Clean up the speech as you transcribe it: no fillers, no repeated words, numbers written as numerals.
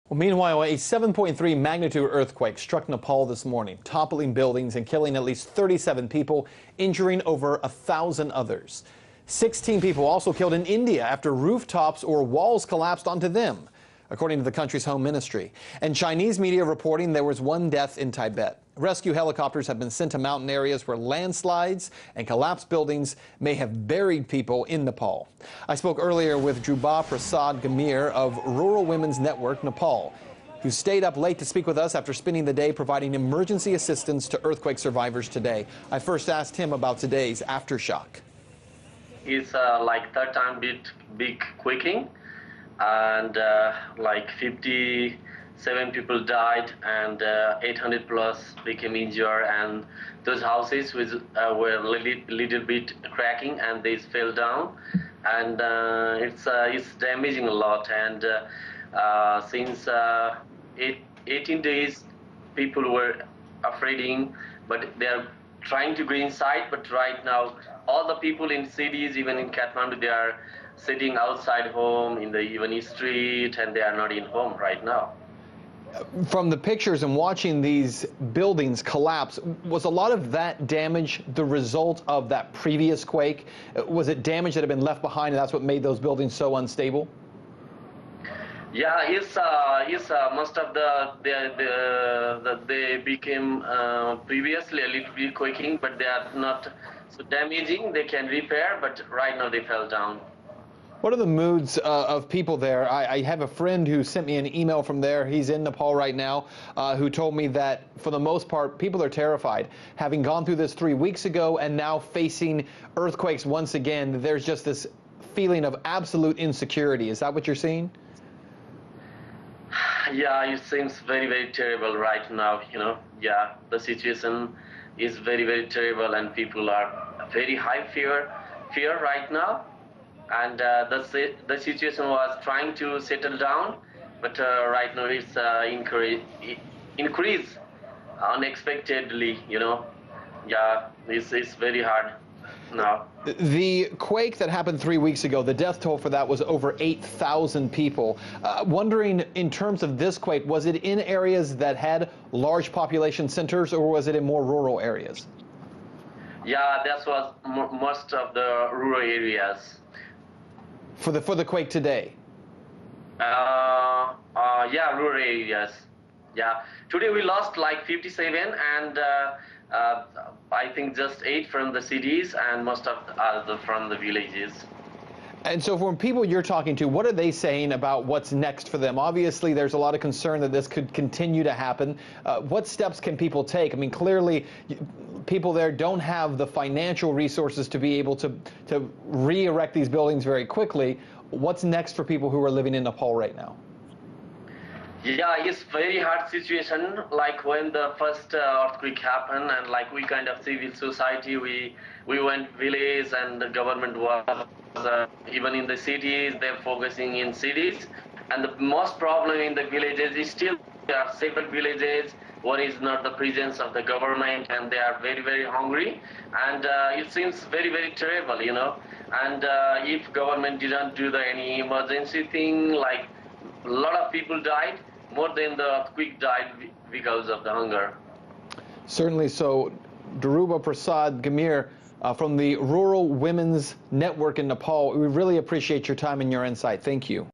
Well, meanwhile, a 7.3 magnitude earthquake struck Nepal this morning, toppling buildings and killing at least 37 people, injuring over 1,000 others. 16 people also killed in India after rooftops or walls collapsed onto them, according to the country's home ministry. And Chinese media reporting there was one death in Tibet. Rescue helicopters have been sent to mountain areas where landslides and collapsed buildings may have buried people in Nepal. I spoke earlier with Dhruba Prasad Gamir of Rural Women's Network, Nepal, who stayed up late to speak with us after spending the day providing emergency assistance to earthquake survivors today. I first asked him about today's aftershock. It's like third time big quaking, and like 57 people died and 800 plus became injured, and those houses were little bit cracking and they fell down, and it's damaging a lot. And since 18 days people were afraid, but they are trying to go inside. But right now all the people in cities, even in Kathmandu, they are sitting outside home in the even street, and they are not in home right now. From the pictures and watching these buildings collapse, was a lot of that damage the result of that previous quake? Was it damage that had been left behind, and that's what made those buildings so unstable? Yeah, most of they became previously a little bit quaking, but they are not so damaging. They can repair, but right now they fell down. What are the moods of people there? I have a friend who sent me an email from there. He's in Nepal right now, who told me that for the most part, people are terrified. Having gone through this 3 weeks ago and now facing earthquakes once again, there's just this feeling of absolute insecurity. Is that what you're seeing? Yeah, it seems very, very terrible right now, Yeah, the situation is very, very terrible, and people are very high fear right now. And the situation was trying to settle down, but right now it's increase unexpectedly, Yeah, it's very hard now. The quake that happened 3 weeks ago, the death toll for that was over 8,000 people. Wondering, in terms of this quake, was it in areas that had large population centers, or was it in more rural areas? Yeah, that was most of the rural areas. For the quake today? Yeah, rural areas. Yeah, today we lost like 57, and I think just 8 from the cities, and most of from the villages. And so from people you're talking to, what are they saying about what's next for them? Obviously, there's a lot of concern that this could continue to happen. What steps can people take? I mean, clearly, people there don't have the financial resources to be able to re-erect these buildings very quickly. What's next for people who are living in Nepal right now? Yeah, it's very hard situation. Like when the first earthquake happened, and like we kind of civil society, we went village, and the government was even in the cities. They're focusing in cities, and the most problem in the villages is still there are several villages where is not the presence of the government, and they are very, very hungry, and it seems very, very terrible, And if government didn't do any emergency thing, like a lot of people died, more than the earthquake died because of the hunger. Certainly so. Dhruba Prasad Gamir from the Rural Women's Network in Nepal, we really appreciate your time and your insight. Thank you.